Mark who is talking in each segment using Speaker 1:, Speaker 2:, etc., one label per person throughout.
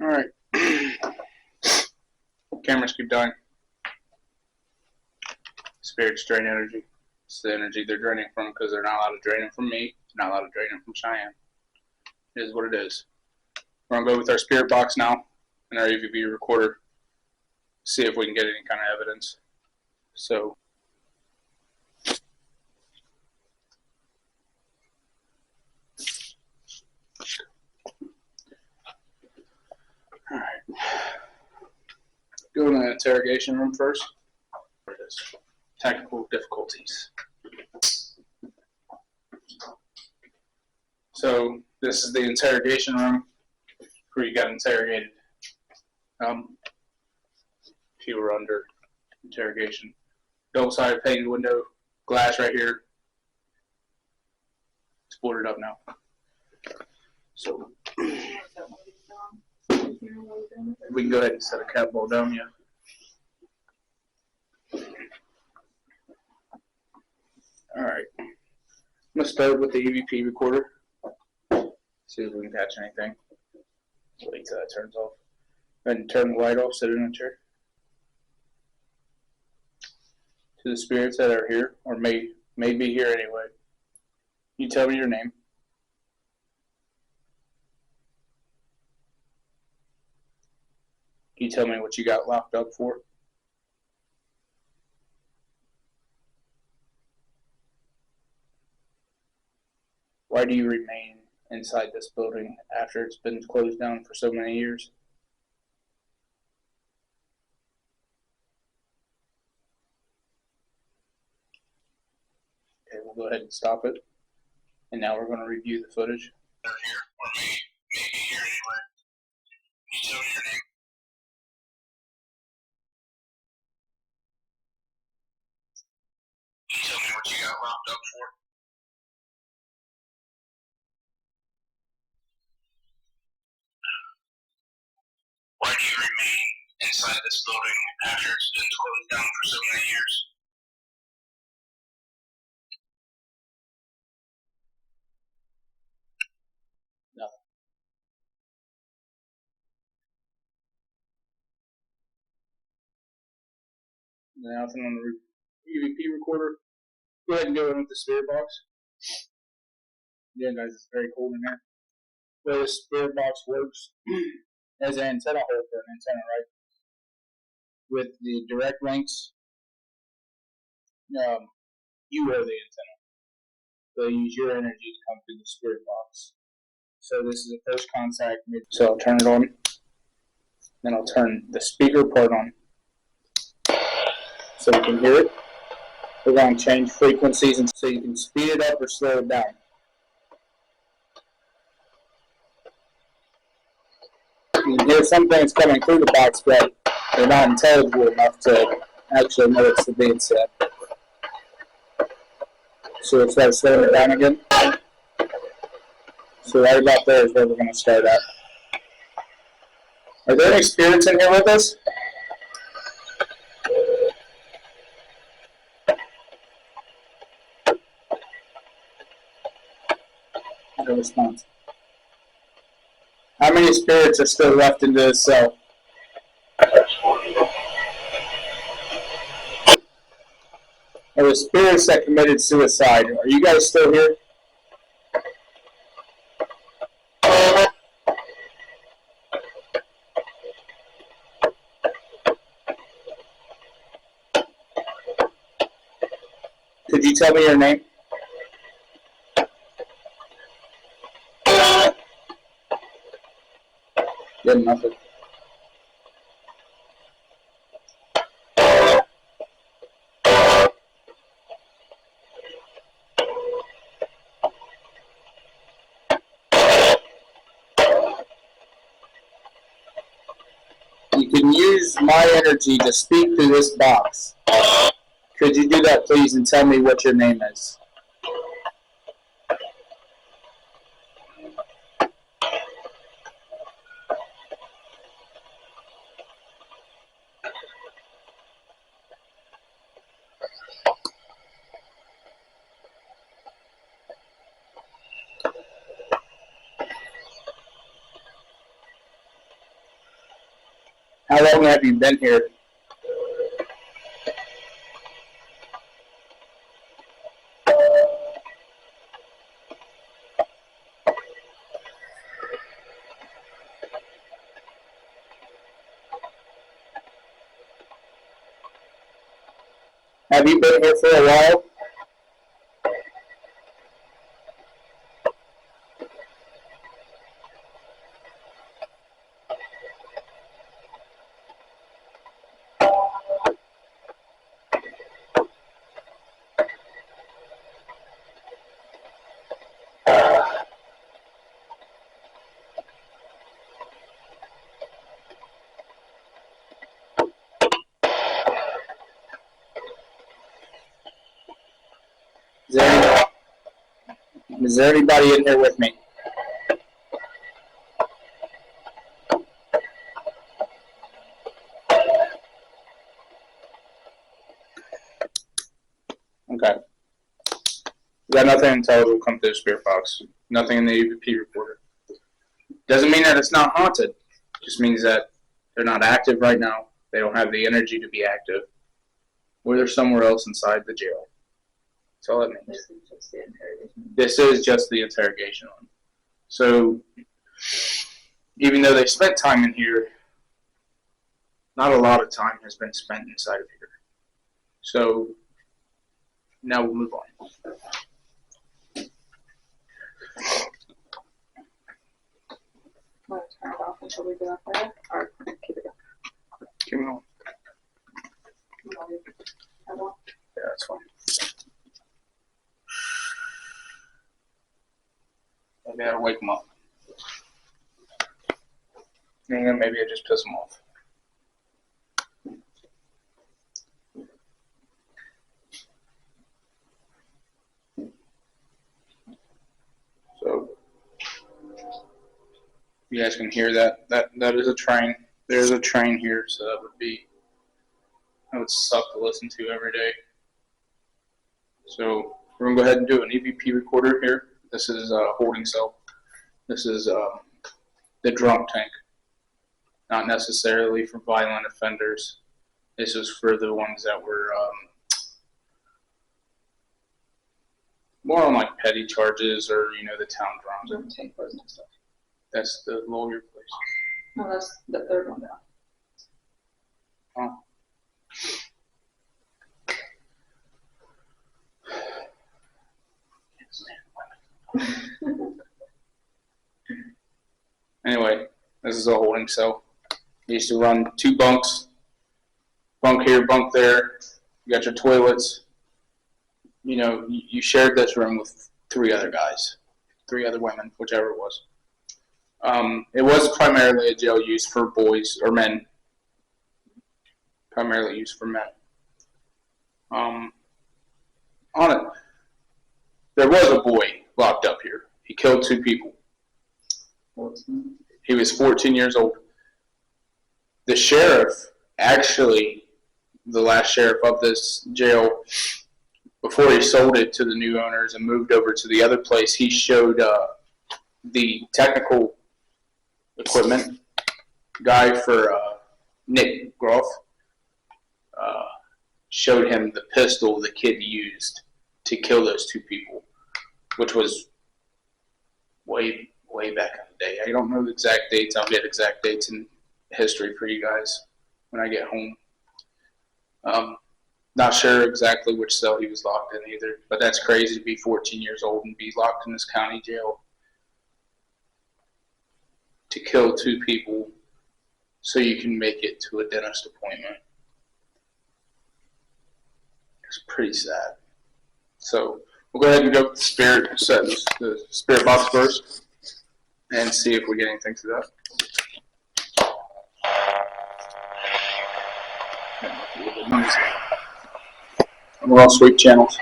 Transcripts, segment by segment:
Speaker 1: Alright. Cameras keep dying. Spirits drain energy. It's the energy they're draining from because they're not allowed to drain it from me. They're not allowed to drain it from Cheyenne. It is what it is. We're going to go with our spirit box now and our EVP recorder. See if we can get any kind of evidence. So, alright. Go in the interrogation room first. There it is. Technical difficulties. So, this is the interrogation room where you got interrogated. If you were under interrogation. Double-sided painted window, glass right here. It's boarded up now. So we can go ahead and set a cat ball down, yeah. Alright. I'm going to start with the EVP recorder. See if we can catch anything. Wait till that turns off. Go ahead and turn the light off, sit in a chair. To the spirits that are here, or may be here anyway. You tell me your name. Can you tell me what you got locked up for? Why do you remain inside this building after it's been closed down for so many years? Okay, we'll go ahead and stop it. And now we're going to review the footage.
Speaker 2: They're here, or may be here anyway. Can you tell me your name? Can you tell me what you got locked up for? Why do you remain inside this building after it's been closed down for so many years?
Speaker 1: Nothing. Nothing on the EVP recorder. Go ahead and go in with the spirit box. Yeah, guys, it's very cold in here. The way the spirit box works as an antenna hole for an antenna, right? With the direct links, you are the antenna. They'll use your energy to come through the spirit box. So this is the first contact. So I'll turn it on. Then I'll turn the speaker part on so you can hear it. We're going to change frequencies and so you can speed it up or slow it down. You can hear some things coming through the box, but they're not intelligible enough to actually know what's being said. So we'll start slowing it down again. So right about there is where we're going to start at. Are there any spirits in here with us? No response. How many spirits are still left in this cell? There were spirits that committed suicide. Are you guys still here? Could you tell me your name? Good, nothing. You can use my energy to speak through this box. Could you do that, please, and tell me what your name is? How long have you been here? Have you been here for a while? Is there anybody in here with me? Okay. We got nothing intelligible come through the spirit box. Nothing in the EVP recorder. Doesn't mean that it's not haunted. Just means that they're not active right now. They don't have the energy to be active. Or they're somewhere else inside the jail. That's all it means. This is just the interrogation room. So, even though they spent time in here, not a lot of time has been spent inside of here. So, now we'll move on.
Speaker 3: Want to turn it off until we get up there, or keep it going?
Speaker 1: Keep it on.
Speaker 3: On.
Speaker 1: Yeah, that's fine. Maybe I'll wake them up. And then maybe I just piss them off. So, you guys can hear that. That is a train. There's a train that would suck to listen to every day. So, we're going to go ahead and do an EVP recorder here. This is a holding cell. This is the drunk tank. Not necessarily for violent offenders. This is for the ones that were more on like petty charges or, the town drums.
Speaker 3: Tank was and stuff.
Speaker 1: That's the lawyer place.
Speaker 3: No, that's the third one down.
Speaker 1: Oh. Anyway, this is a holding cell. You used to run 2 bunks. Bunk here, bunk there. You got your toilets. You shared this room with 3 other guys. 3 other women, whichever it was. It was primarily a jail used for boys or men. Primarily used for men. On it, there was a boy locked up here. He killed 2 people.
Speaker 3: 14.
Speaker 1: He was 14 years old. The sheriff, actually, the last sheriff of this jail, before he sold it to the new owners and moved over to the other place, he showed the technical equipment guy for Nick Groff, showed him the pistol the kid used to kill those 2 people, which was way back in the day. I don't know the exact dates. I'll get exact dates in history for you guys when I get home. Not sure exactly which cell he was locked in either, but that's crazy to be 14 years old and be locked in this county jail to kill 2 people so you can make it to a dentist appointment. It's pretty sad. So we'll go ahead and go with the spirit box first and see if we get anything to that. A little bit noisy. We're all sweet channels.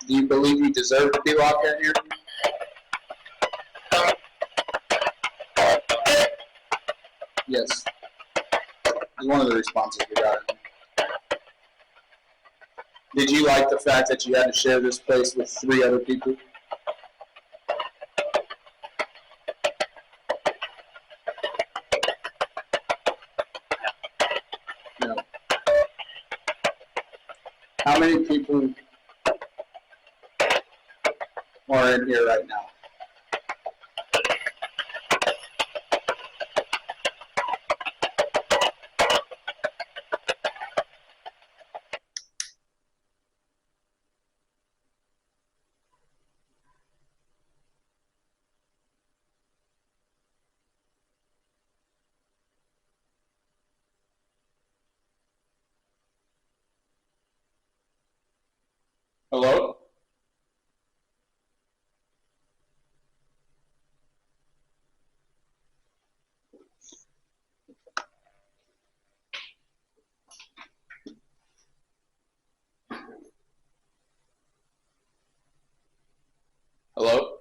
Speaker 1: Do you believe you deserve to be locked in here? Yes. Is one of the responses we got. Did you like the fact that you had to share this place with 3 other people? No. How many people are in here right now? Hello? Hello?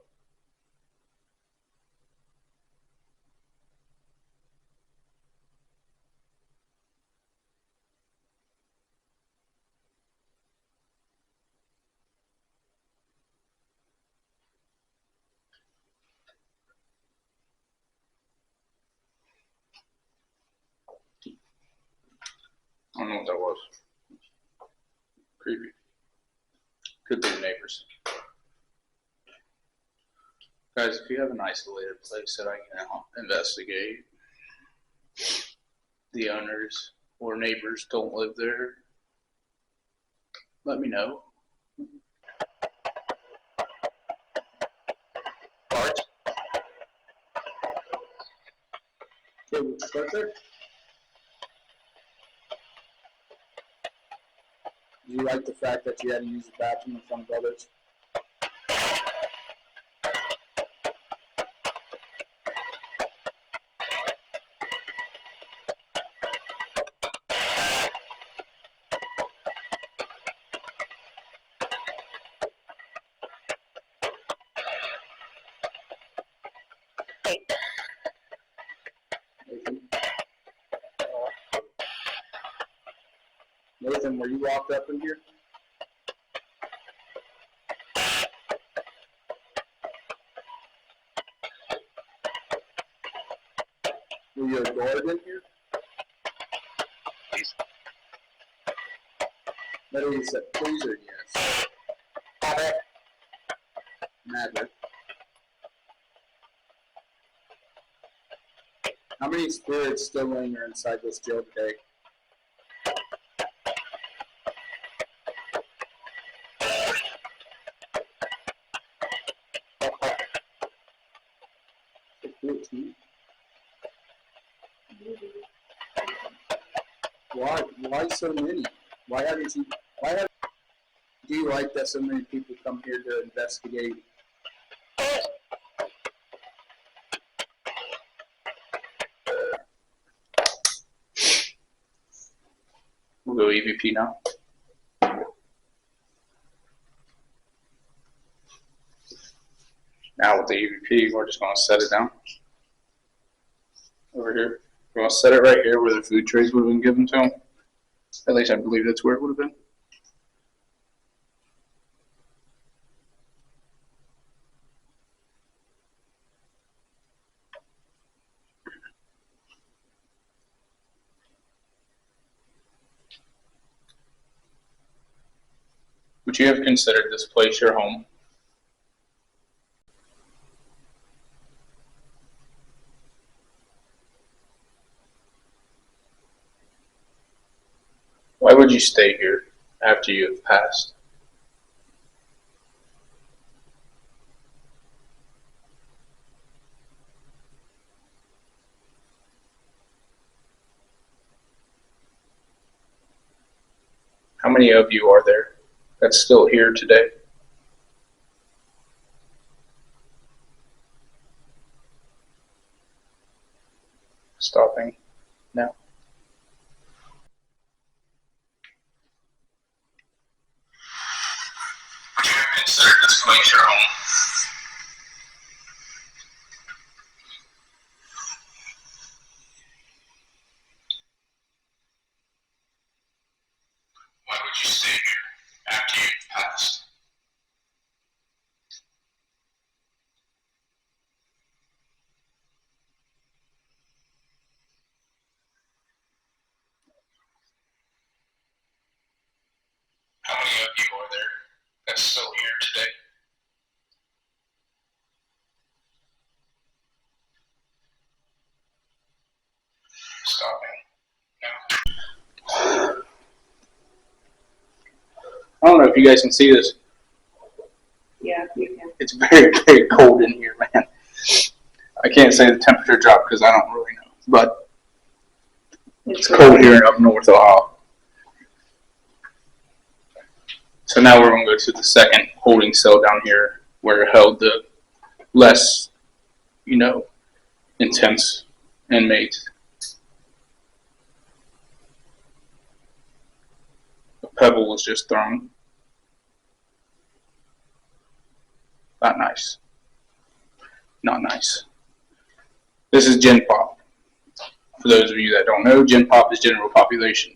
Speaker 1: I don't know what that was. Creepy. Could be the neighbors. Guys, if you have an isolated place that I can investigate, the owners or neighbors don't live there, let me know. Bart? Okay, we'll start there. Do you like the fact that you had to use the bathroom in front of others? Nathan? Nathan, were you locked up in here? Were you adored in here? Whether you said please or yes. Matter. How many spirits still linger inside this jail today? Why so many? Why haven't you? Do you like that so many people come here to investigate? We'll go EVP now. Now with the EVP, we're just going to set it down. Over here. We're going to set it right here where the food trays would have been given to them. At least I believe that's where it would have been. Would you have considered this place your home? Why would you stay here after you have passed? How many of you are there that's still here today? Stopping now.
Speaker 2: Would you have considered this place your home? today. Stopping.
Speaker 1: I don't know if you guys can see this.
Speaker 3: Yeah, you can.
Speaker 1: It's very, very cold in here, man. I can't say the temperature dropped because I don't really know. But it's cold here in up north Ohio. So now we're going to go to the second holding cell down here where it held the less, intense inmates. A pebble was just thrown. Not nice. Not nice. This is Gen Pop. For those of you that don't know, Gen Pop is general population.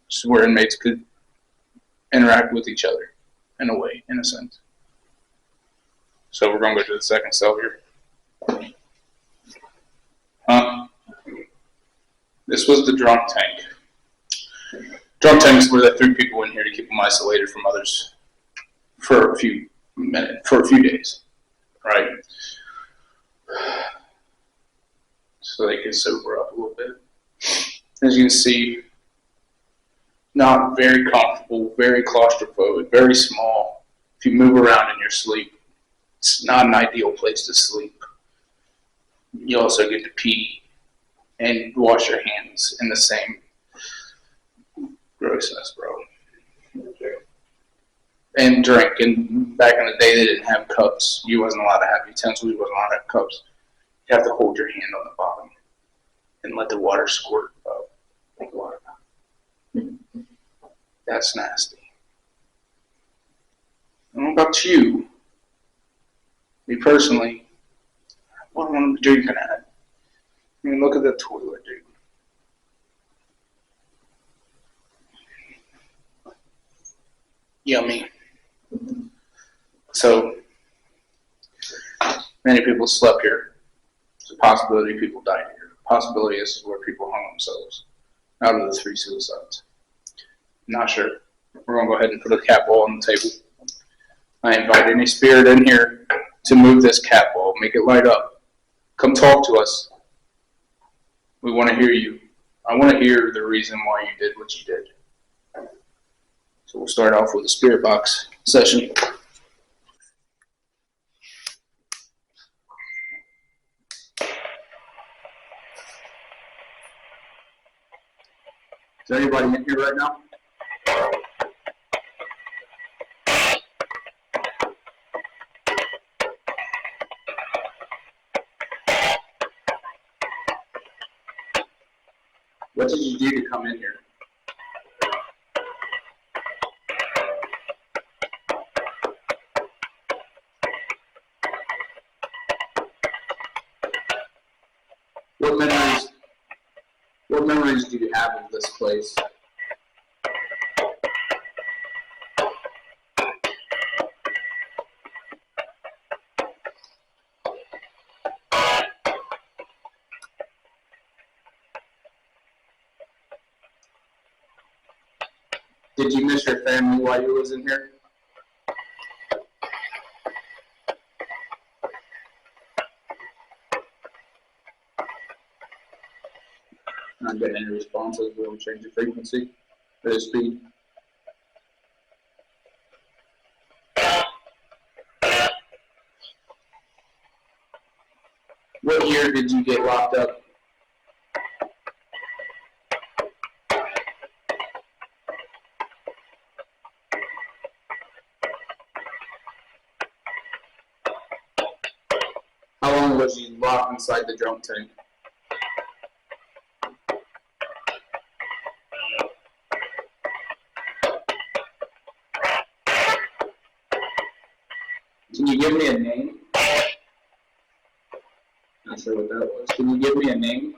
Speaker 1: This is where inmates could interact with each other in a way, in a sense. So we're going to go to the second cell here. This was the drunk tank. Drunk tanks were they threw people in here to keep them isolated from others for a few days, right? So they could sober up a little bit. As you can see, not very comfortable, very claustrophobic, very small. If you move around in your sleep, it's not an ideal place to sleep. You also get to pee and wash your hands in the same grossness, bro. And drink. And back in the day, they didn't have cups. You wasn't allowed to have utensils. You wasn't allowed to have cups. You have to hold your hand on the bottom and let the water squirt up. Like water. That's nasty. I don't know about you. Me personally, what do I want to be drinking at? I mean, look at the toilet, dude. Yummy. So, many people slept here. There's a possibility people died here. Possibility this is where people hung themselves out of the 3 suicides. Not sure. We're going to go ahead and put a cat ball on the table. I invite any spirit in here to move this cat ball, make it light up. Come talk to us. We want to hear you. I want to hear the reason why you did what you did. So we'll start off with a spirit box session. Is there anybody in here right now? What did you do to come in here? What memories do you have of this place? Did you miss your family while you was in here? Not getting any responses. We'll change the frequency or the speed. What year did you get locked up? How long was you locked inside the drunk tank? Can you give me a name? Not sure what that was. Can you give me a name?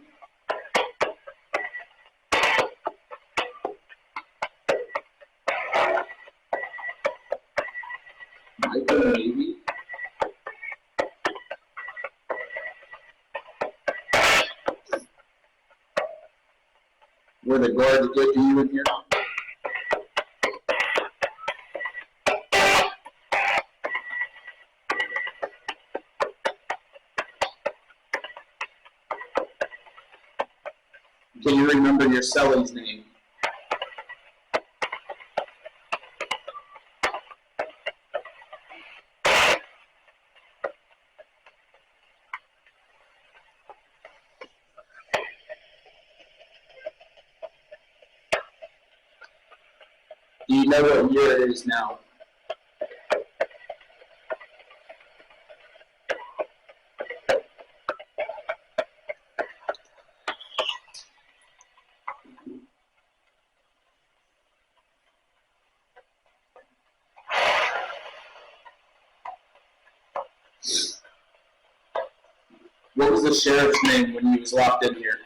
Speaker 1: Michael, maybe? Were the guards good to you in here? Can you remember your cellie's name? Do you know what year it is now? What was the sheriff's name when he was locked in here?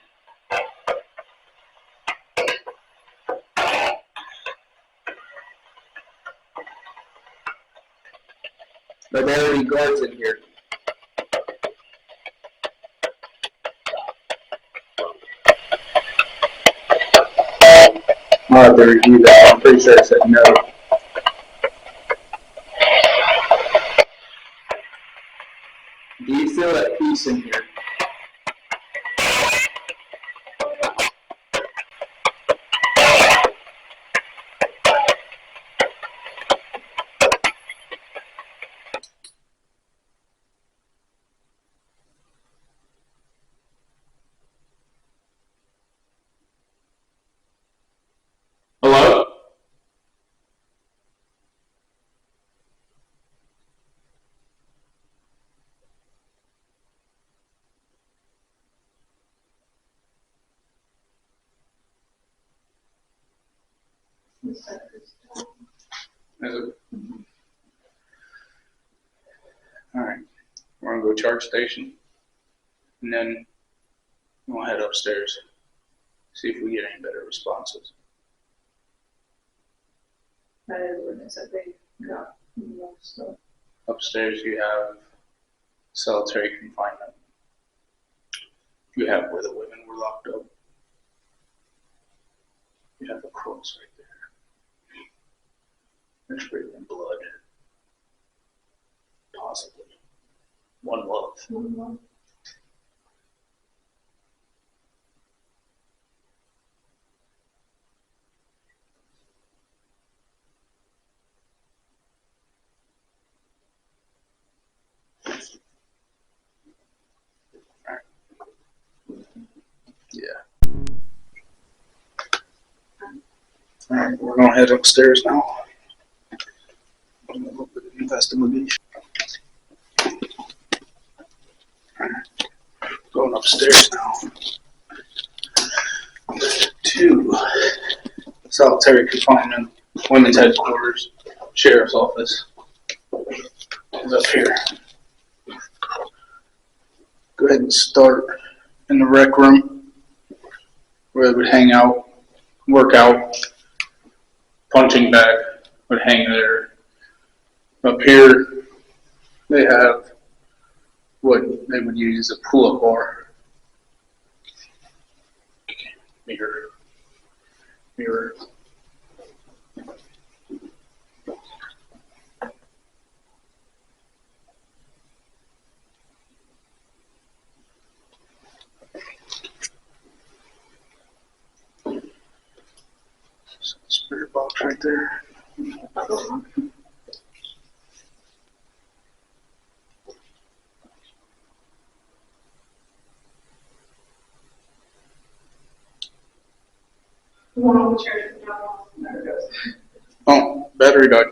Speaker 1: Are there any guards in here? I'll have to review that. I'm pretty sure I said no. Do you feel at peace in here? Hello? Alright. We're gonna go charge station. And then we'll head upstairs. See if we get any better responses.
Speaker 3: That is when it said they got more stuff.
Speaker 1: Upstairs you have solitary confinement. You have where the women were locked up. You have a cross right there. There's breathing blood. Possibly. One love.
Speaker 3: Mm-hmm.
Speaker 1: Yeah. Alright, we're gonna head upstairs now. A little bit of investigation. Alright. Going upstairs now. To solitary confinement, women's headquarters, sheriff's office. Is up here. Go ahead and start in the rec room where they would hang out, work out. Punching bag would hang there. Up here, they have what they would use as a pull-up bar. Mirror. Mirror. Spirit box right there.
Speaker 3: One on the chair. There it goes.
Speaker 1: Oh, battery died.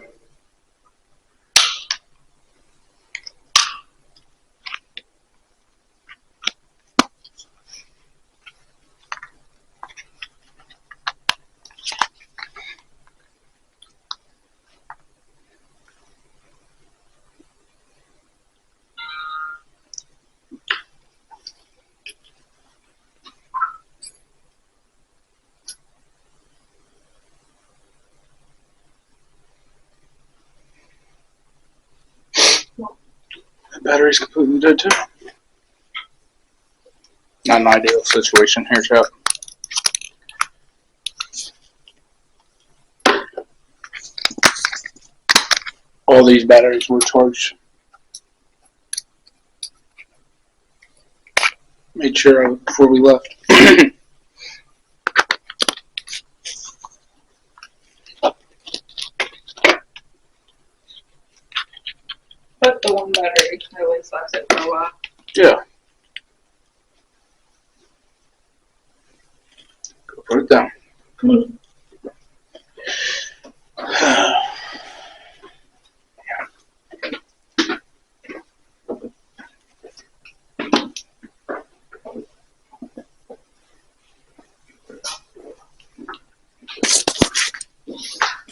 Speaker 1: The battery's completely dead too. Not an ideal situation here, chap. All these batteries were charged. Made sure before we left.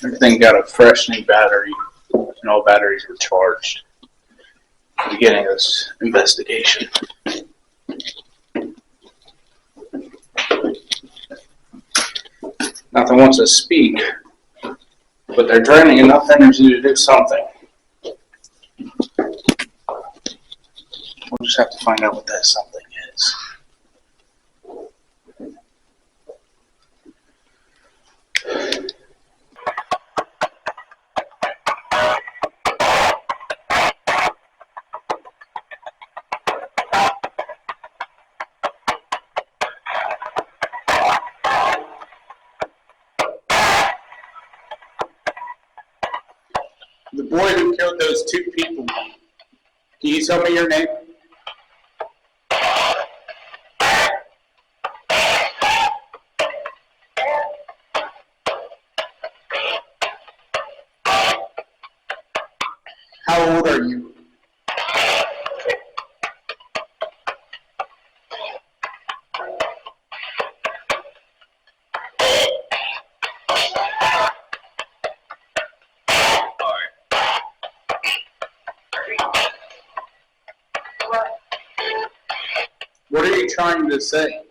Speaker 1: Everything got a fresh new battery, and all batteries were charged at the beginning of this investigation. Nothing wants to speak, but they're draining enough energy to do something. We'll just have to find out what that something is. The boy who killed those two people, can you tell me your name? How old are you? What are you trying to say?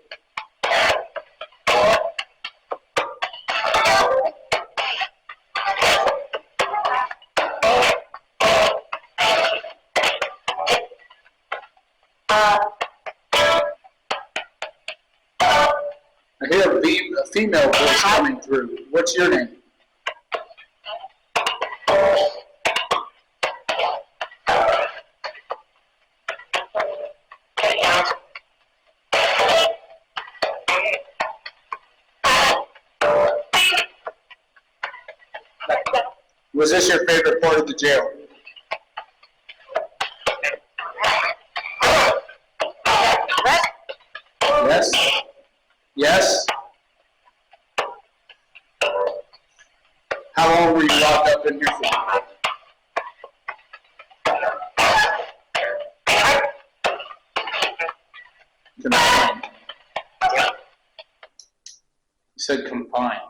Speaker 1: I hear a female voice coming through. What's your name? Was this your favorite part of the jail? Yes? Yes? How long were you locked up in here for? Confined. You said confined.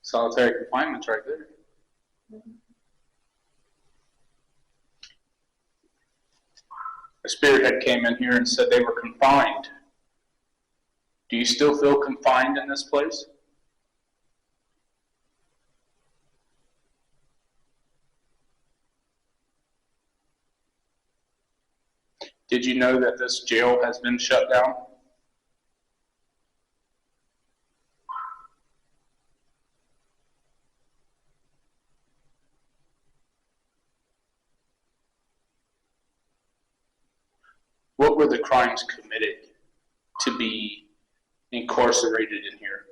Speaker 1: Solitary confinement's right there. A spirit head came in here and said they were confined. Do you still feel confined in this place? Did you know that this jail has been shut down? What were the crimes committed to be incarcerated in here?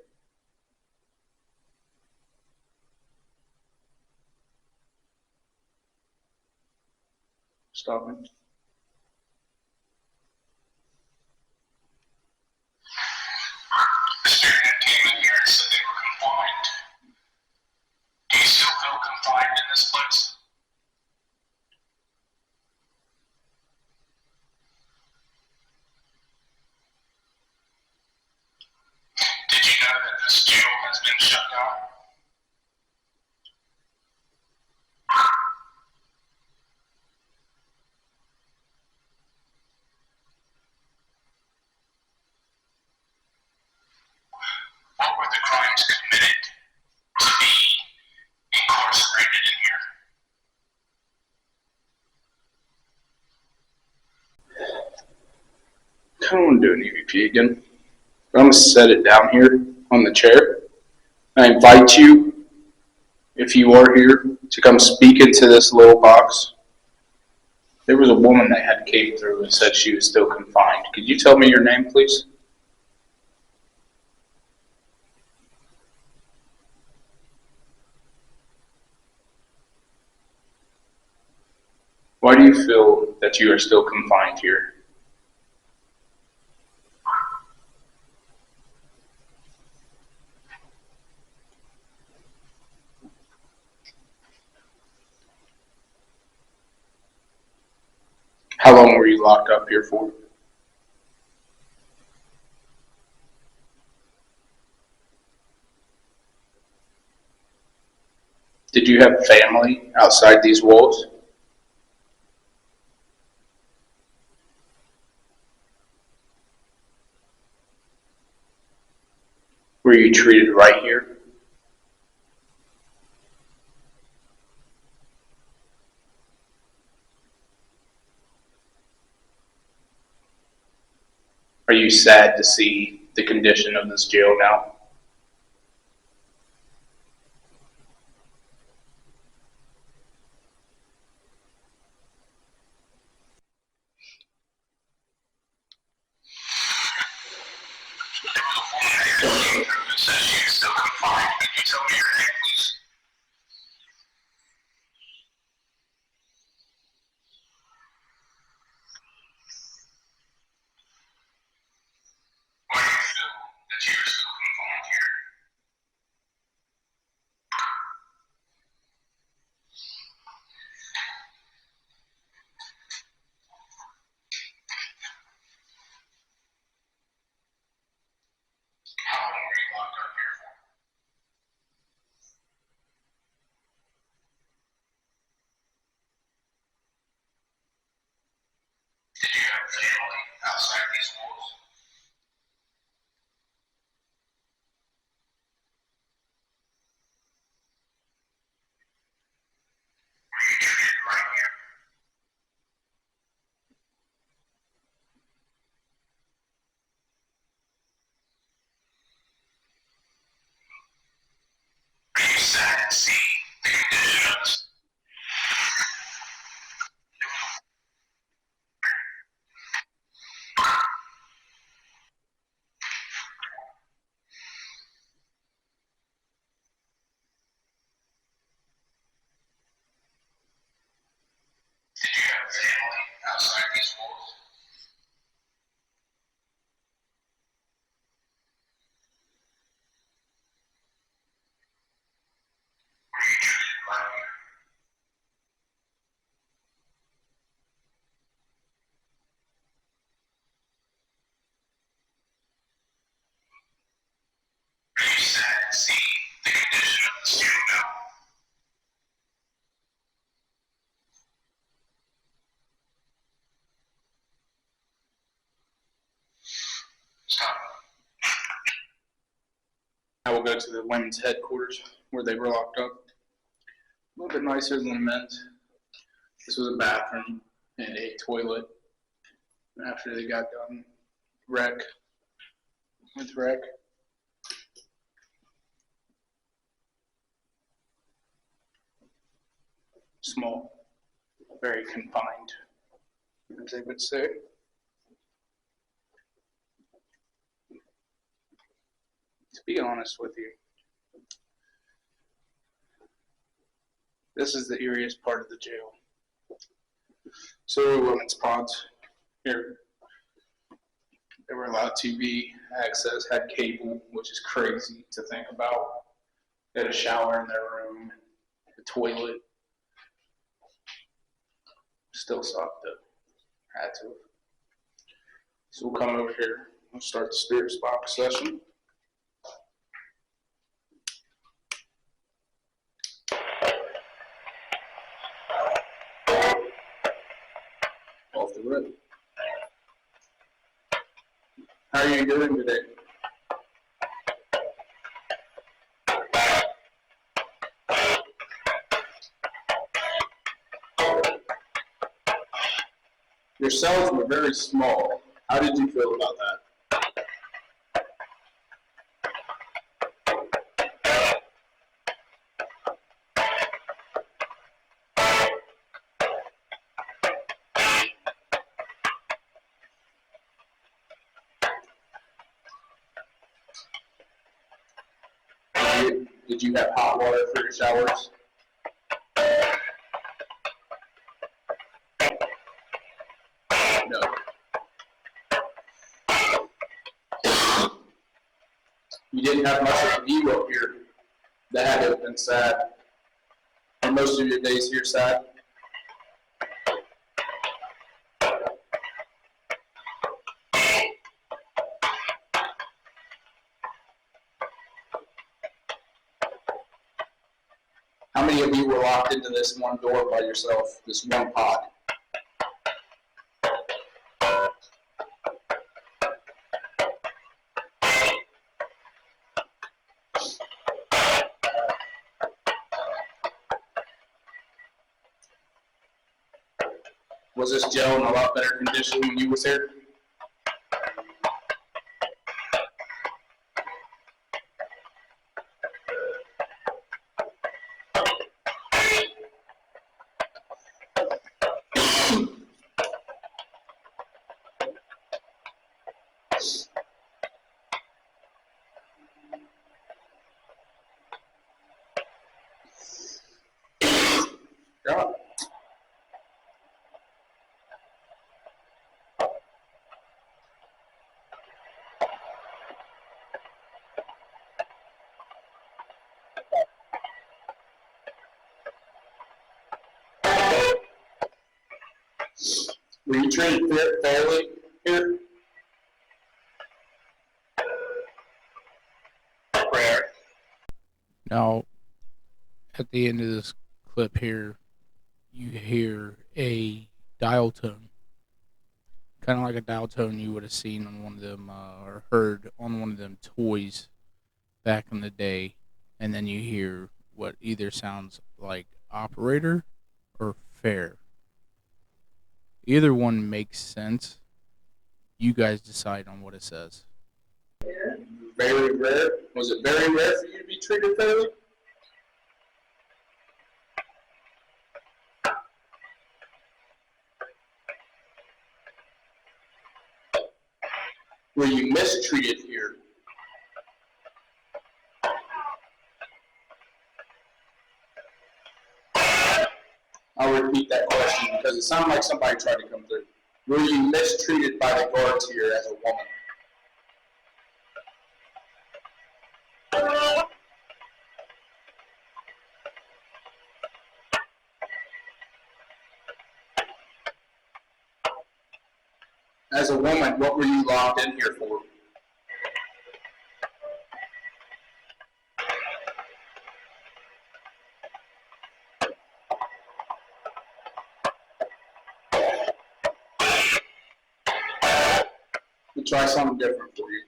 Speaker 1: Stop it.
Speaker 2: The spirit came in here and said they were confined. Do you still feel confined in this place? Did you know that this jail has been shut down? What were the crimes committed to be incarcerated in here?
Speaker 1: I don't want to do an EVP again. I'm going to set it down here on the chair. I invite you, if you are here, to come speak into this little box. There was a woman that had came through and said she was still confined. Could you tell me your name, please? Why do you feel that you are still confined here? How long were you locked up here for? Did you have family outside these walls? Were you treated right here? Are you sad to see the condition of this jail now?
Speaker 2: It says you're still confined. Can you tell me your name, please? Why do you feel that you're still confined here? How long were you locked up here for? Did you have family outside these walls? Were you treated right here? Are you sad to see the conditions? Did you have family outside these walls? Were you treated right here? Are you sad to see the condition of the jail now? Stop.
Speaker 1: I will go to the women's headquarters where they were locked up. A little bit nicer than the men's. This was a bathroom and a toilet. After they got done with rec. Small, very confined, as they would say. To be honest with you, this is the eeriest part of the jail. So women's pods here. They were allowed TV access, had cable, which is crazy to think about. They had a shower in their room, a toilet. Still socked up. Had to. So we'll come over here. We'll start the spirit box session. Off the rip. How are you doing today? Your cells were very small. How did you feel about that? Did you have hot water for your showers? No. You didn't have much of a view up here. That had to have been sad. And most of your days here sad? How many of you were locked into this one door by yourself, this one pod? Was this jail in a lot better condition when you was here? God. Were you treated fairly here? Prayer.
Speaker 4: Now, at the end of this clip here, you hear a dial tone. Kind of like a dial tone you would have seen on one of them, or heard on one of them toys back in the day. And then you hear what either sounds like operator or fare. Either one makes sense. You guys decide on what it says.
Speaker 1: Very rare. Was it very rare for you to be treated fairly? Were you mistreated here? I'll repeat that question because it sounded like somebody tried to come through. Were you mistreated by the guards here as a woman? As a woman, what were you locked in here for? We'll try something different for you.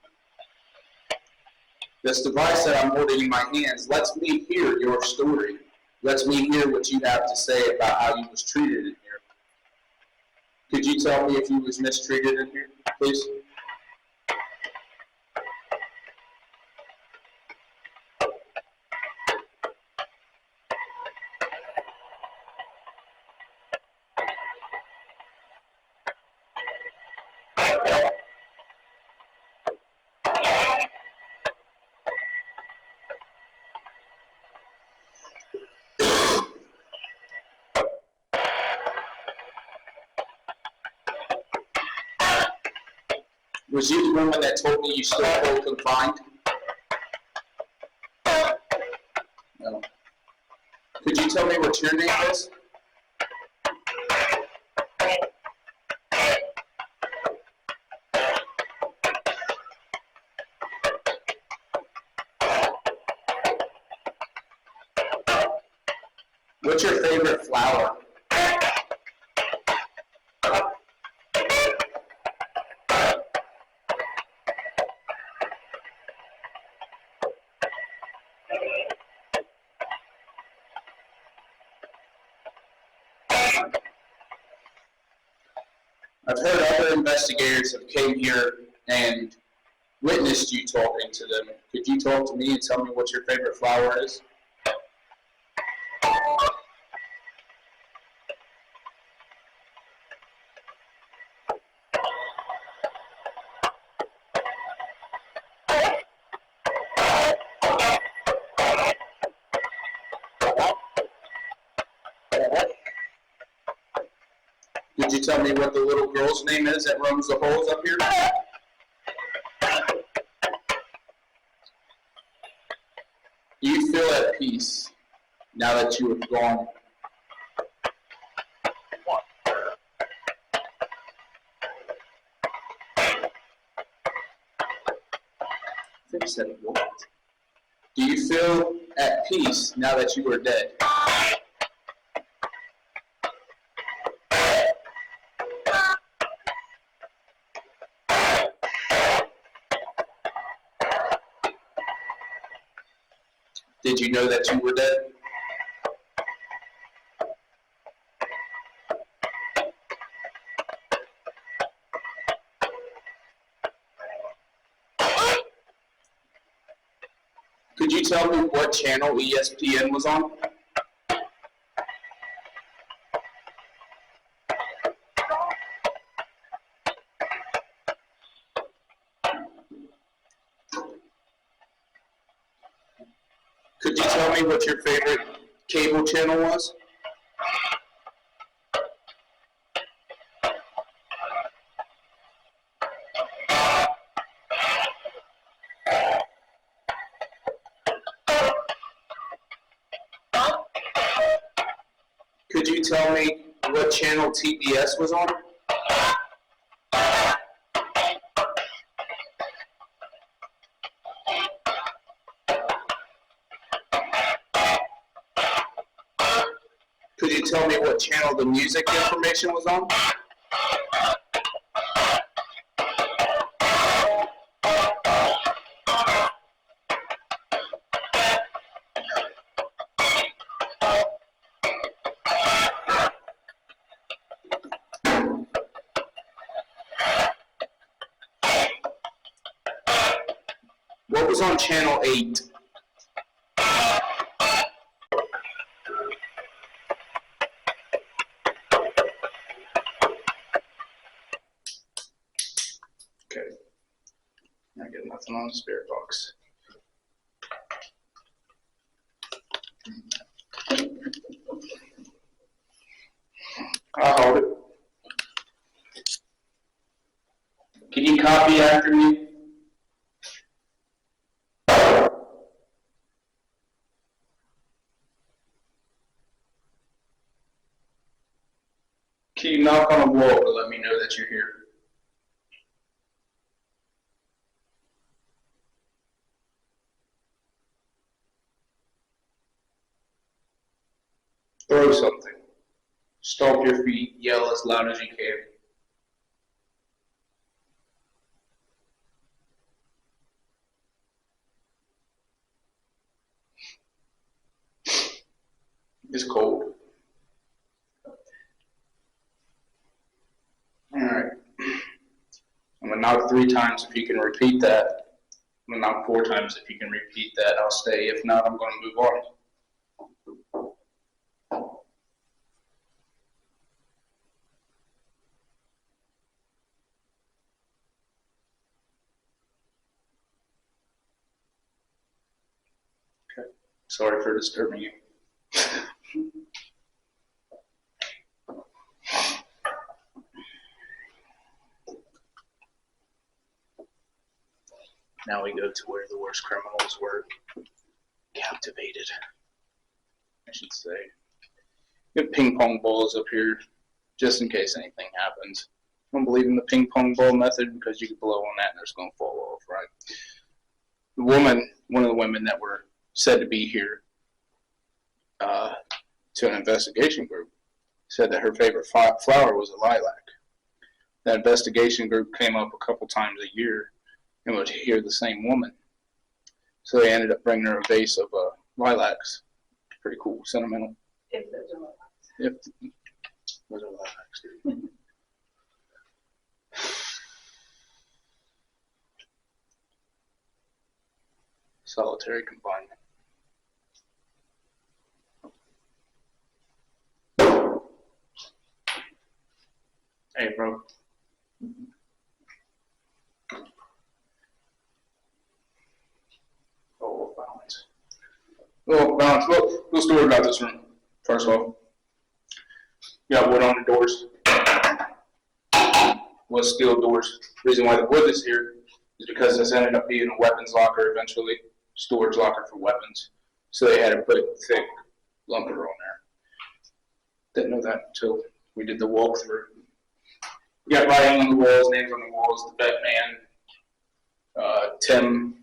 Speaker 1: This device that I'm holding in my hands lets me hear your story. Lets me hear what you have to say about how you was treated in here. Could you tell me if you was mistreated in here, please? Was you the woman that told me you still feel confined? No. Could you tell me what your name is? What's your favorite flower? I've heard other investigators have came here and witnessed you talking to them. Could you talk to me and tell me what your favorite flower is? Could you tell me what the little girl's name is that roams the halls up here? Do you feel at peace now that you have gone? I think I said what? Do you feel at peace now that you are dead? Did you know that you were dead? Could you tell me what channel ESPN was on? Could you tell me what your favorite cable channel was? Could you tell me what channel TBS was on? Could you tell me what channel the music information was on? What was on channel 8? Okay. I get nothing on the spirit box. I'll hold it. Can you copy after me? Can you knock on a wall to let me know that you're here? Throw something. Stomp your feet. Yell as loud as you can. It's cold. Alright. I'm going to knock 3 times if you can repeat that. I'm going to knock 4 times if you can repeat that. I'll stay. If not, I'm going to move on. Okay. Sorry for disturbing you. Now we go to where the worst criminals were captivated, I should say. We have ping pong balls up here, just in case anything happens. I don't believe in the ping pong ball method because you can blow on that and it's going to fall off, right? The woman, one of the women that were said to be here to an investigation group, said that her favorite flower was a lilac. That investigation group came up a couple times a year and would hear the same woman. So they ended up bringing her a vase of lilacs. Pretty cool, sentimental.
Speaker 3: If those are lilacs.
Speaker 1: If those are lilacs, dude. Solitary confinement. Hey, bro. Oh, balance. Oh, balance. Let's do it about this room. First of all, you got wood on the doors. Wood steel doors. The reason why the wood is here is because this ended up being a weapons locker eventually, storage locker for weapons. So they had to put thick lumber on there. Didn't know that until we did the walkthrough. We got writing on the walls, names on the walls, the Batman, Tim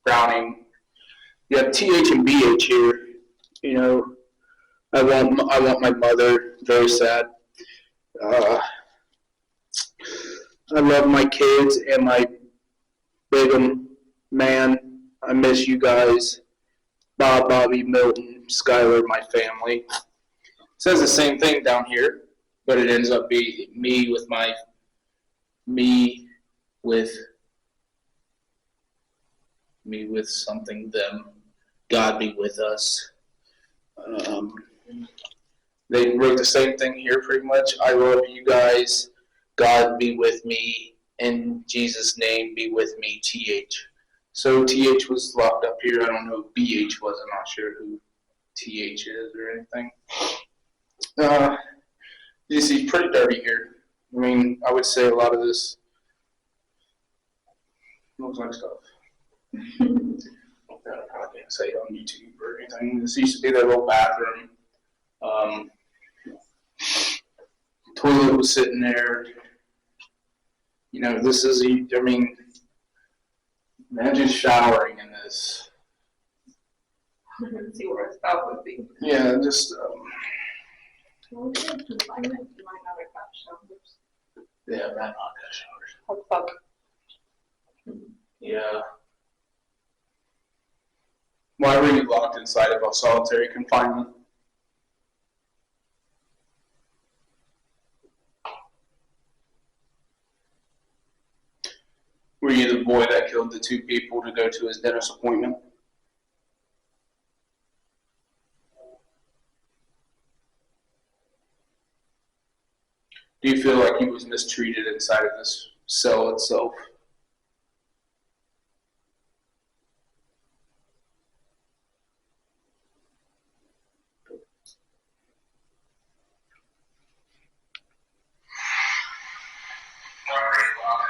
Speaker 1: Browning. You have TH and BH here. You know, I want my mother. Very sad. I love my kids and my Brigham man. I miss you guys. Bob, Bobby, Milton, Skylar, my family. It says the same thing down here, but it ends up being me with something, them. God be with us. They wrote the same thing here pretty much. I love you guys. God be with me. In Jesus' name, be with me, TH. So TH was locked up here. I don't know who BH was. I'm not sure who TH is or anything. You see, pretty dirty here. I mean, I would say a lot of this looks like stuff. I can't say it on YouTube or anything. This used to be their little bathroom. Toilet was sitting there. You know, this is, I mean, imagine showering in this.
Speaker 3: See where a spout would be.
Speaker 1: Yeah, just,
Speaker 3: Well, if you have confinement, you might not have got showers.
Speaker 1: yeah, that not got showers.
Speaker 3: Oh, fuck.
Speaker 1: Yeah. Why were you locked inside of a solitary confinement? Were you the boy that killed the two people to go to his dentist appointment? Do you feel like he was mistreated inside of this cell itself?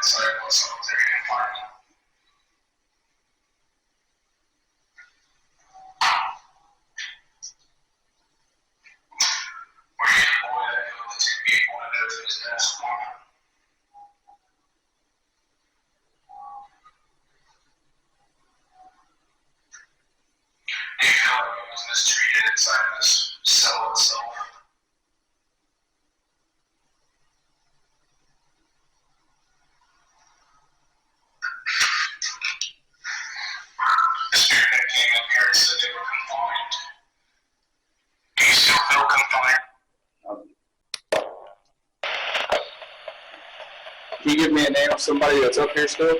Speaker 2: Inside of a solitary confinement. Were you the boy that killed the two people to go to his dentist appointment? Do you feel like he was mistreated inside of this cell itself? The spirit that came in here and said they were confined. Do you still feel confined?
Speaker 1: Can you give me a name of somebody that's up here still?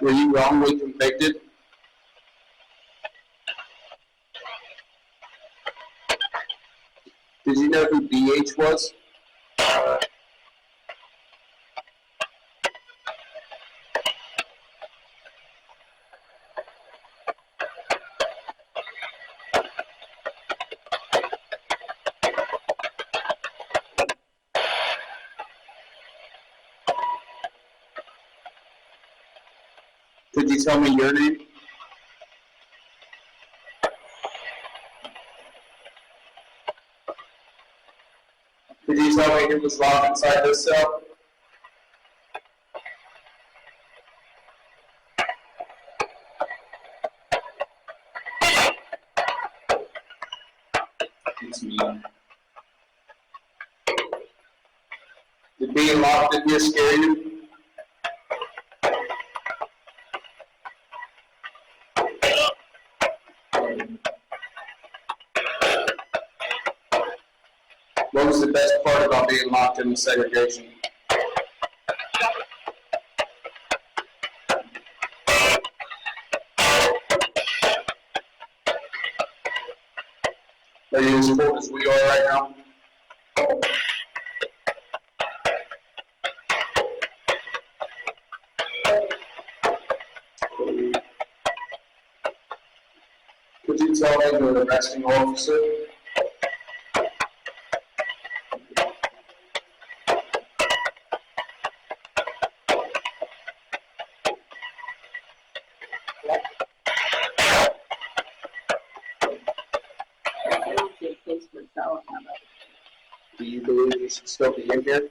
Speaker 1: Were you wrongly convicted? Did you know who BH was? Could you tell me your name? Could you tell me who was locked inside this cell? It's me. Did being locked in here scare you? What was the best part about being locked in the segregation? Are you as cold as we are right now? Could you tell me the arresting officer? Do you believe he should still be in here?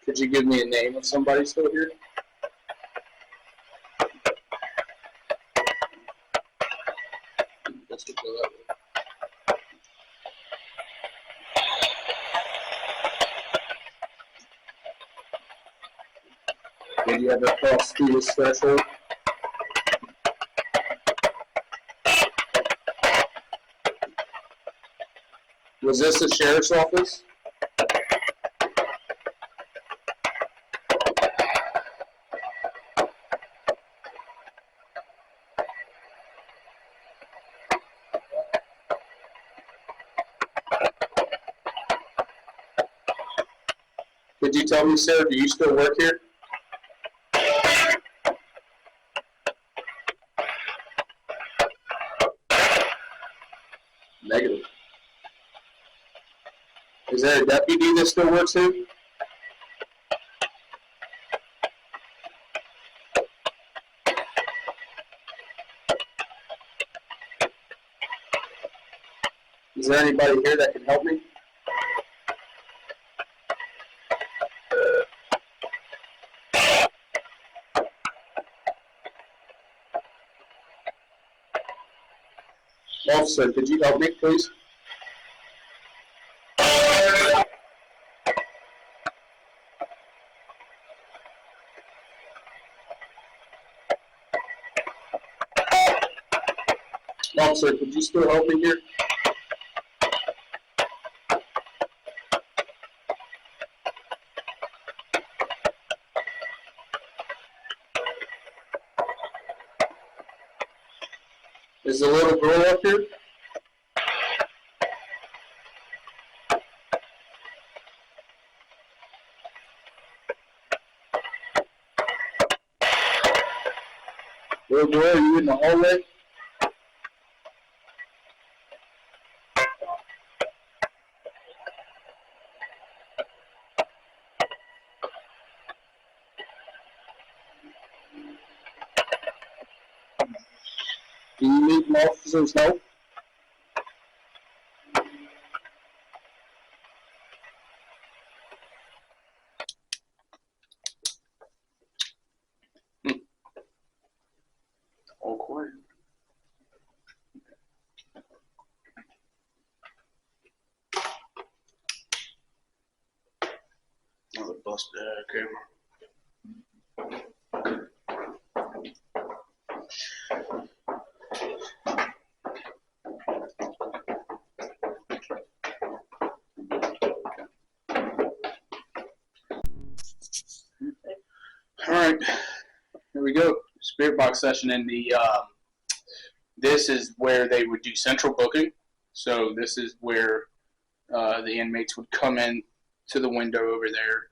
Speaker 1: Could you give me a name of somebody still here? Did you ever cross through this threshold? Was this the sheriff's office? Could you tell me, sir, do you still work here? Negative. Is there a deputy that still works here? Is there anybody here that can help me? Officer, could you help me, please? Officer, could you still help me here? Is the little girl up here? Little girl, are you in the hallway? Do you need an officer's help? All quiet. Oh, the busted camera. All right, here we go. Spirit box session, and this is where they would do central booking. So this is where the inmates would come in to the window over there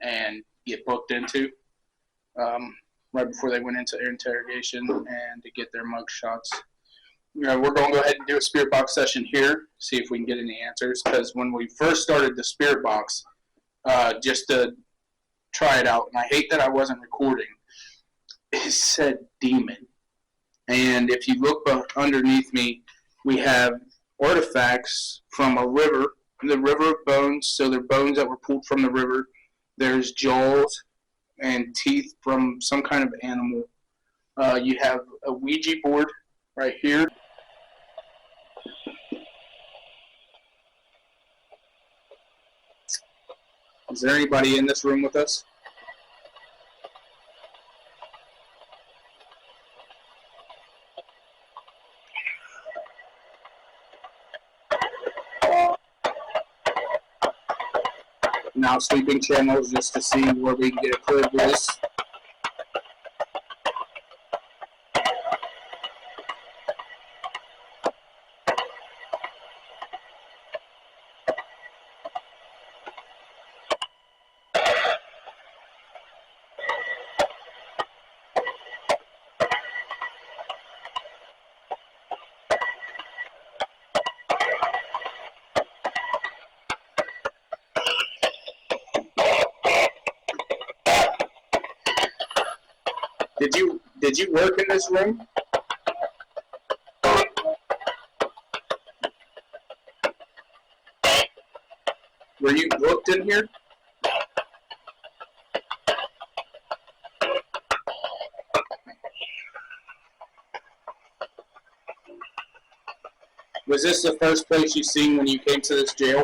Speaker 1: and get booked into right before they went into interrogation and to get their mug shots. We're going to go ahead and do a spirit box session here, see if we can get any answers. Because when we first started the spirit box, just to try it out, and I hate that I wasn't recording, it said demon. And if you look underneath me, we have artifacts from a river, the river of bones. So they're bones that were pulled from the river. There's jaws and teeth from some kind of animal. You have a Ouija board right here. Is there anybody in this room with us? Now sleeping channels just to see where we can get a clear voice. Did you work in this room? Were you booked in here? Was this the first place you seen when you came to this jail?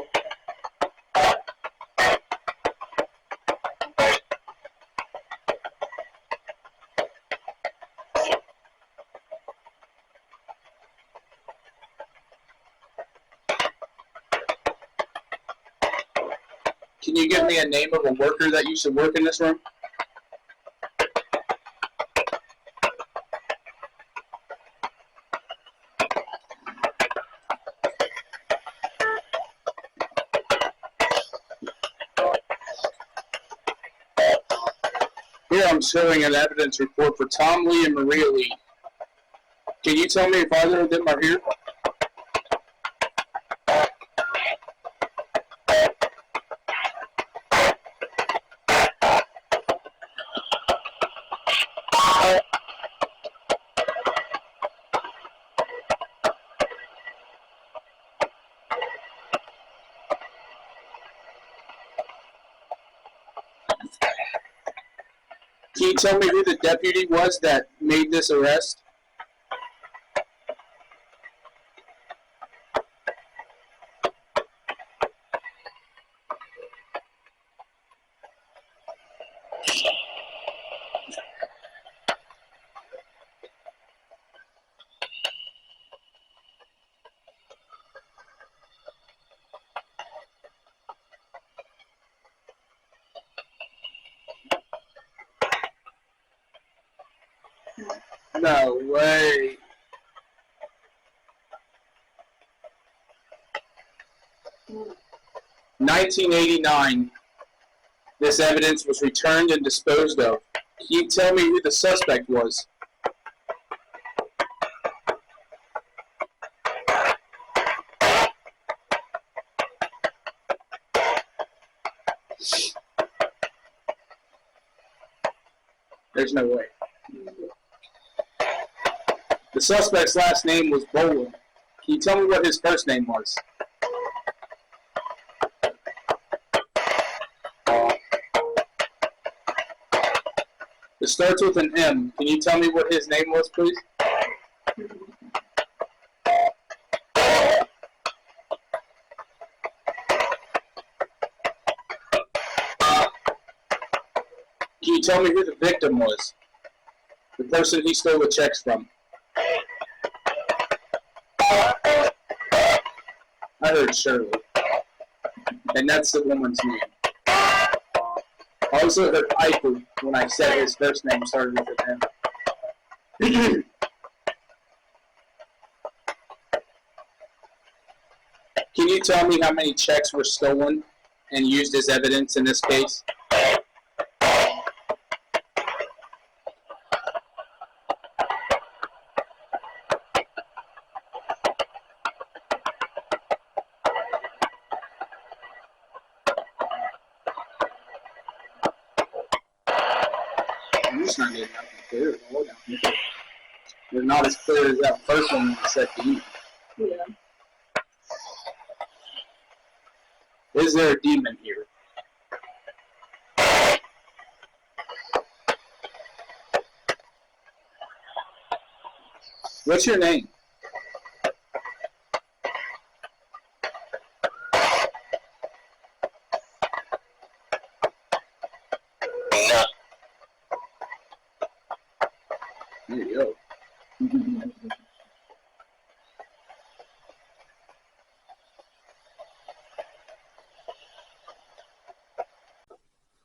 Speaker 1: Can you give me a name of a worker that used to work in this room? Here I'm showing an evidence report for Tom Lee and Maria Lee. Can you tell me if either of them are here? Can you tell me who the deputy was that made this arrest? No way.
Speaker 3: Mm.
Speaker 1: 1989. This evidence was returned and disposed of. Can you tell me who the suspect was? There's no way. The suspect's last name was Boland. Can you tell me what his first name was? It starts with an M. Can you tell me what his name was, please? Can you tell me who the victim was? The person he stole the checks from. I heard Shirley. And that's the woman's name. I also heard Eichel when I said his first name started with an M. Can you tell me how many checks were stolen and used as evidence in this case? I'm just not getting nothing clear at all down here. They're not as clear as that first one I said to you.
Speaker 3: Yeah.
Speaker 1: Is there a demon here? What's your name? There you go.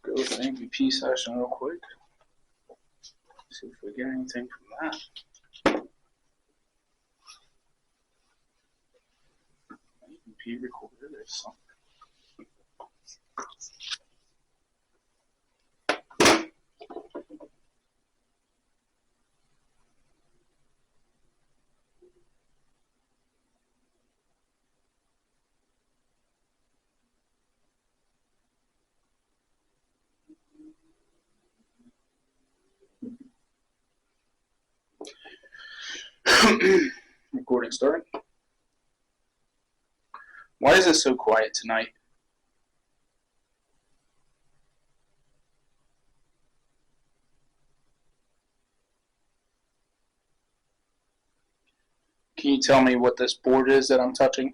Speaker 1: Go with an MVP session real quick. See if we get anything from that. MVP recorder, there's something. Recording starting. Why is it so quiet tonight? Can you tell me what this board is that I'm touching?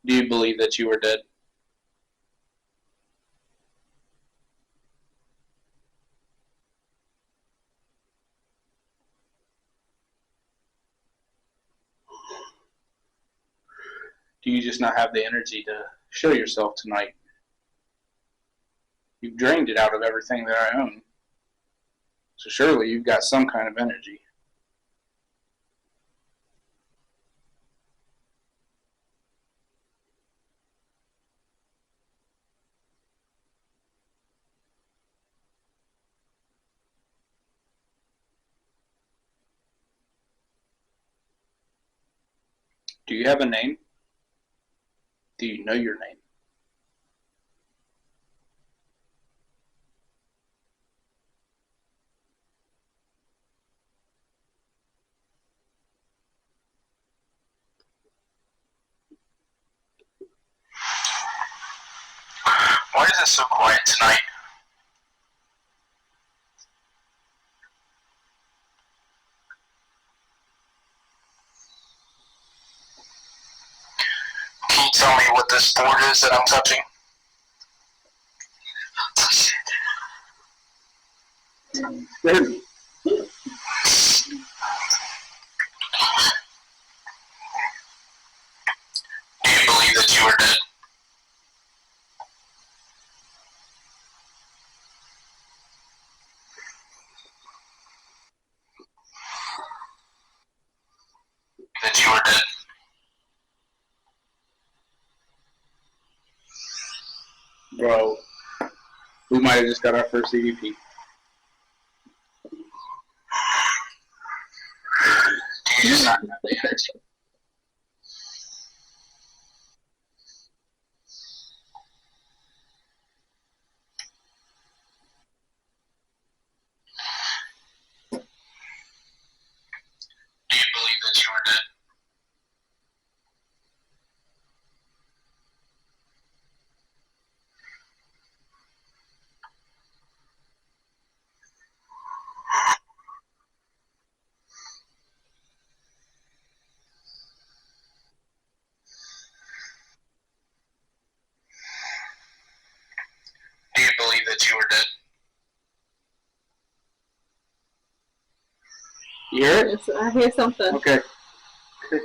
Speaker 1: Do you believe that you are dead? Do you just not have the energy to show yourself tonight? You've drained it out of everything that I own. So surely you've got some kind of energy. Do you have a name? Do you know your name?
Speaker 2: Why is it so quiet tonight? Can you tell me what this board is that I'm touching?
Speaker 1: There.
Speaker 2: Do you believe that you are dead? That you are dead?
Speaker 1: Bro, we might have just got our first EVP.
Speaker 2: Do you just not have the energy? Do you believe that you are dead? Do you believe that you are dead?
Speaker 1: You hear it?
Speaker 3: Yes, I hear something.
Speaker 1: Okay.
Speaker 2: Do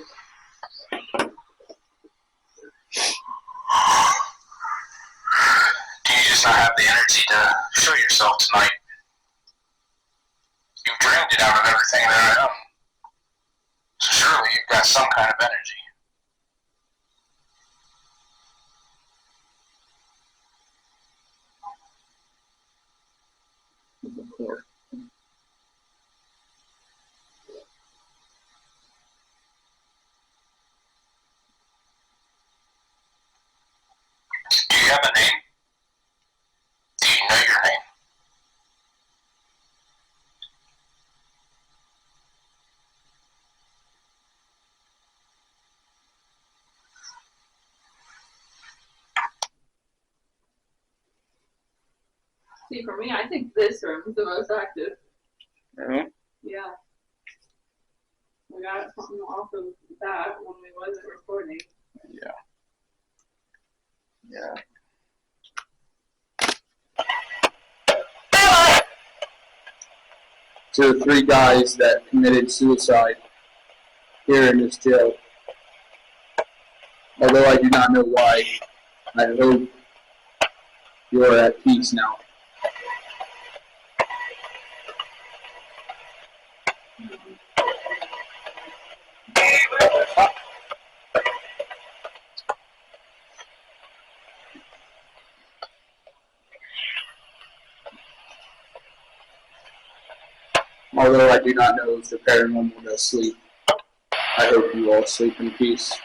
Speaker 2: you just not have the energy to show yourself tonight? You've drained it out of everything that I own. So surely you've got some kind of energy. Do you have a name? Do you know your name?
Speaker 3: See, for me, I think this room is the most active.
Speaker 1: Uh-huh.
Speaker 3: Yeah. We got something off of that when we wasn't recording.
Speaker 1: Yeah. Yeah. To the 3 guys that committed suicide here in this jail. Although I do not know why, I hope you are at peace now. Although I do not know if the paranormal does sleep, I hope you all sleep in peace.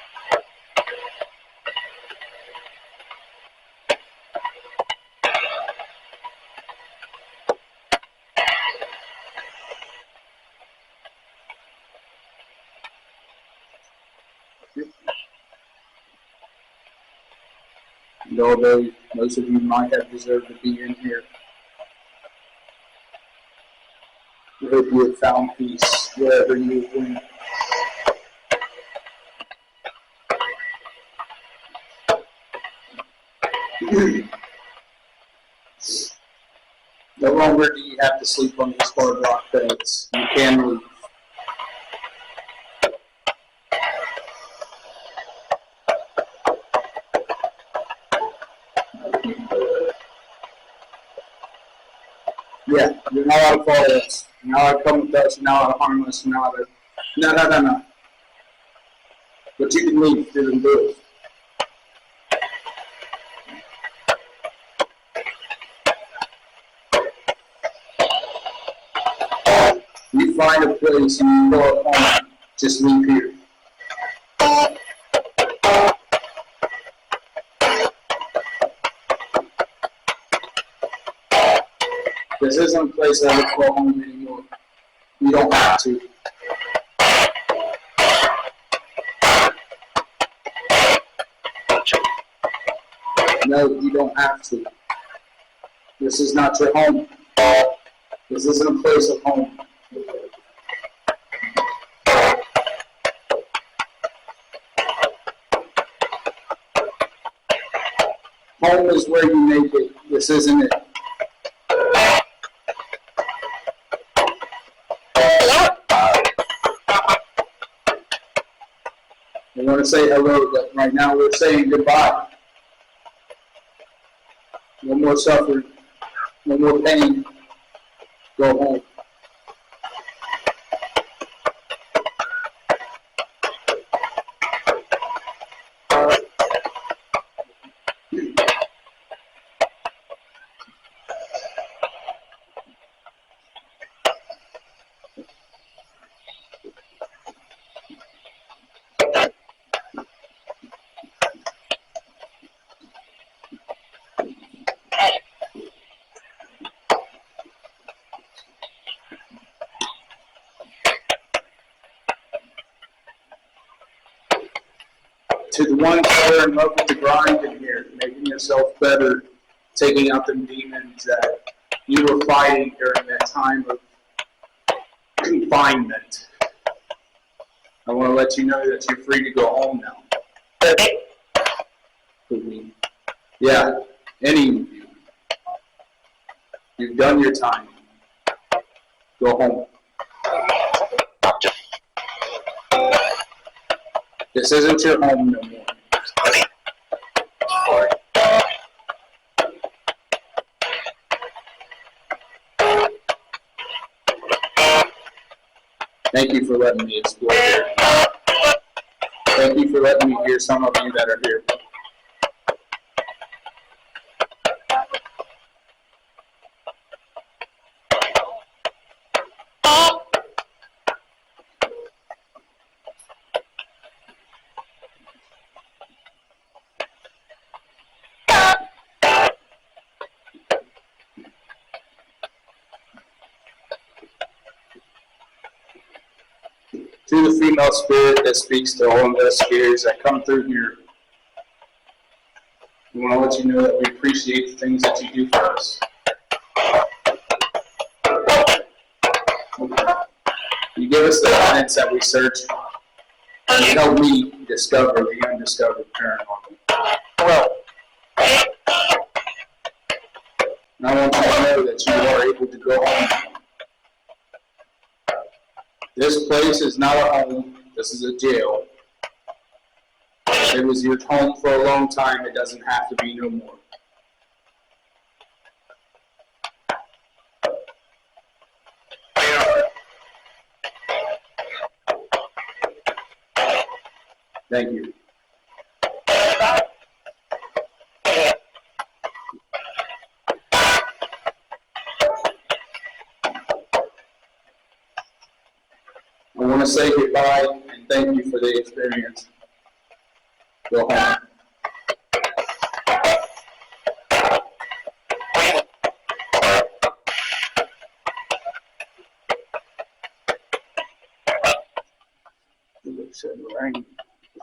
Speaker 1: And although most of you might have deserved to be in here, I hope you have found peace wherever you have been. No longer do you have to sleep on these hard rock beds. You can leave. Yeah, you're not allowed to follow us. You're not allowed to come with us. You're not allowed to harm us. You're not allowed to. No. But you can leave through the doors. You find a place and you go up home. Just leave here. This isn't a place I would call home anymore. You don't have to. No, you don't have to. This is not your home. This isn't a place of home. Home is where you make it. This isn't it. I want to say hello, but right now we're saying goodbye. No more suffering. No more pain. Go home. To the ones that are in love with the grind in here, making yourself better, taking out the demons that you were fighting during that time of confinement. I want to let you know that you're free to go home now. Yeah, any of you. You've done your time. Go home. This isn't your home no more. Thank you for letting me explore here. Thank you for letting me hear some of you that are here. To the female spirit that speaks to all investigators that come through here, we want to let you know that we appreciate the things that you do for us. You give us the evidence that we search, and you help me discover the undiscovered paranormal. And I want you to know that you are able to go home. This place is not a home. This is a jail. It was your home for a long time. It doesn't have to be no more. Thank you. I want to say goodbye and thank you for the experience. Go home.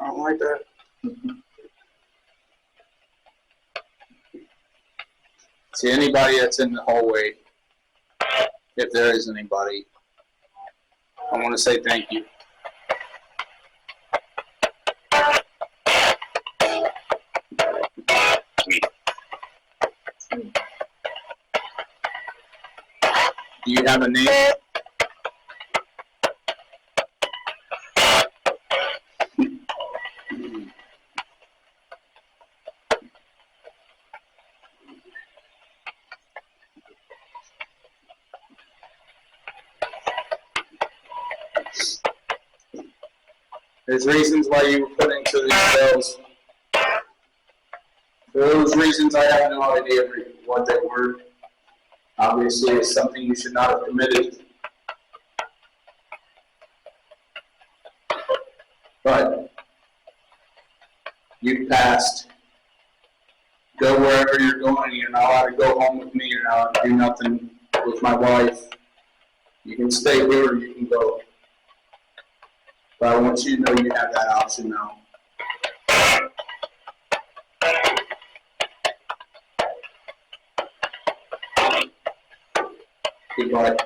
Speaker 1: I don't like that. See, anybody that's in the hallway, if there is anybody, I want to say thank you. Do you have a name? There's reasons why you were put into these cells. For those reasons, I have no idea what they were. Obviously, it's something you should not have committed. But you passed. Go wherever you're going. You're not allowed to go home with me. You're not allowed to do nothing with my wife. You can stay here or you can go. But I want you to know you have that option now. Goodbye.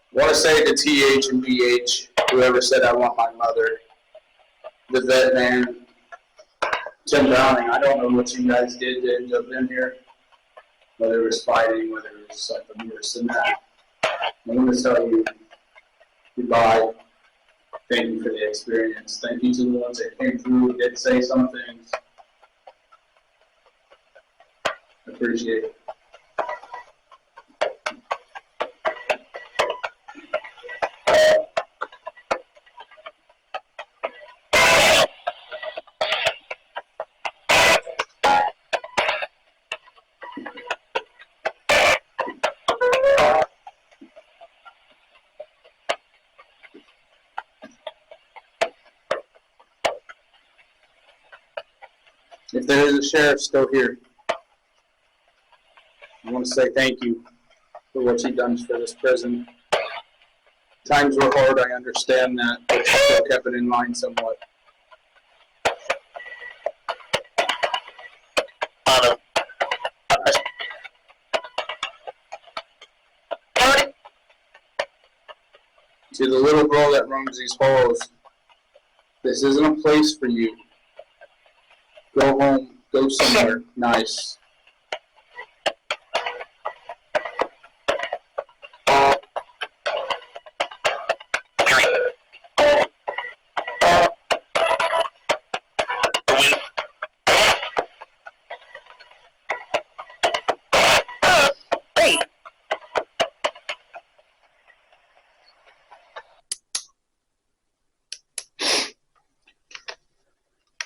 Speaker 1: I want to say to TH and BH, whoever said I want my mother, the vet man, Tim Browning, I don't know what you guys did to end up in here, whether it was fighting, whether it was something worse than that. I'm going to tell you goodbye. Thank you for the experience. Thank you to the ones that came through, did say some things. I appreciate it. If there is a sheriff still here, I want to say thank you for what you've done for this prison. Times were hard, I understand that, but you still kept it in mind somewhat. To the little girl that roams these halls, this isn't a place for you. Go home, go somewhere nice.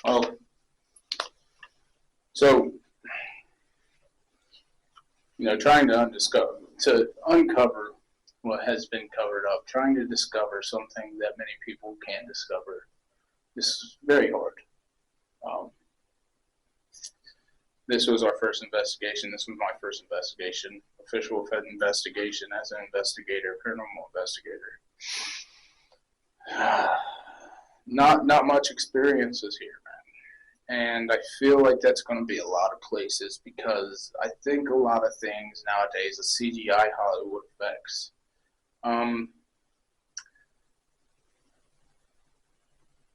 Speaker 1: Oh. So, trying to uncover what has been covered up, trying to discover something that many people can't discover is very hard. This was our first investigation. This was my first investigation, official investigation as an investigator, paranormal investigator. Not much experiences here, man. And I feel like that's going to be a lot of places because I think a lot of things nowadays, the CGI Hollywood effects.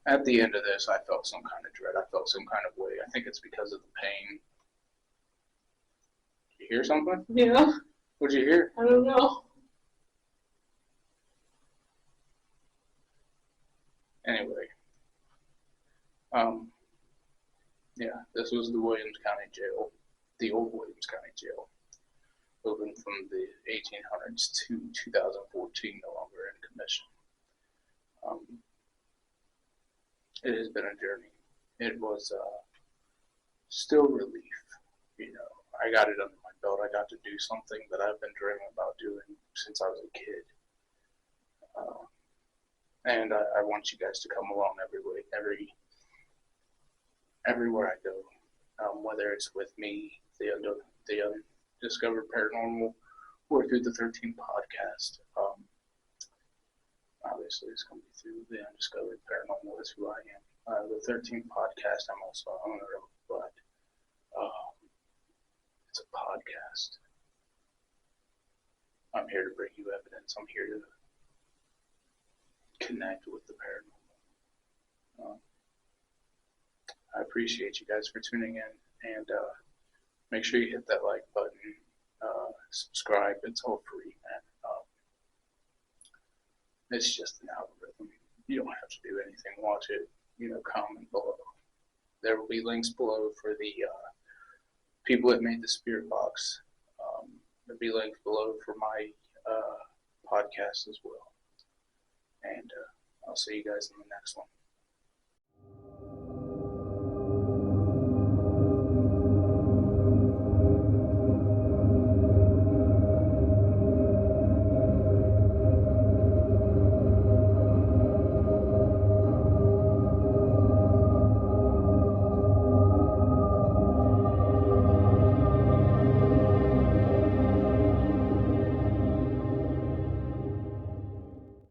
Speaker 1: At the end of this, I felt some kind of dread. I felt some kind of way. I think it's because of the pain. Did you hear something?
Speaker 3: Yeah.
Speaker 1: What'd you hear?
Speaker 3: I don't know.
Speaker 1: Anyway. Yeah, this was the Williams County Jail, the old Williams County Jail, opened from the 1800s to 2014, no longer in commission. It has been a journey. It was still relief. I got it under my belt. I got to do something that I've been dreaming about doing since I was a kid. And I want you guys to come along everywhere I go, whether it's with me, the Undiscovered Paranormal, or through the 13 podcast. Obviously, it's going to be through the Undiscovered Paranormal. That's who I am. The 13 podcast, I'm also an owner of, but it's a podcast. I'm here to bring you evidence. I'm here to connect with the paranormal. I appreciate you guys for tuning in, and make sure you hit that like button, subscribe. It's all free, man. It's just an algorithm. You don't have to do anything. Watch it. comment below. There will be links below for the people that made the spirit box. There'll be links below for my podcast as well. And I'll see you guys in the next one.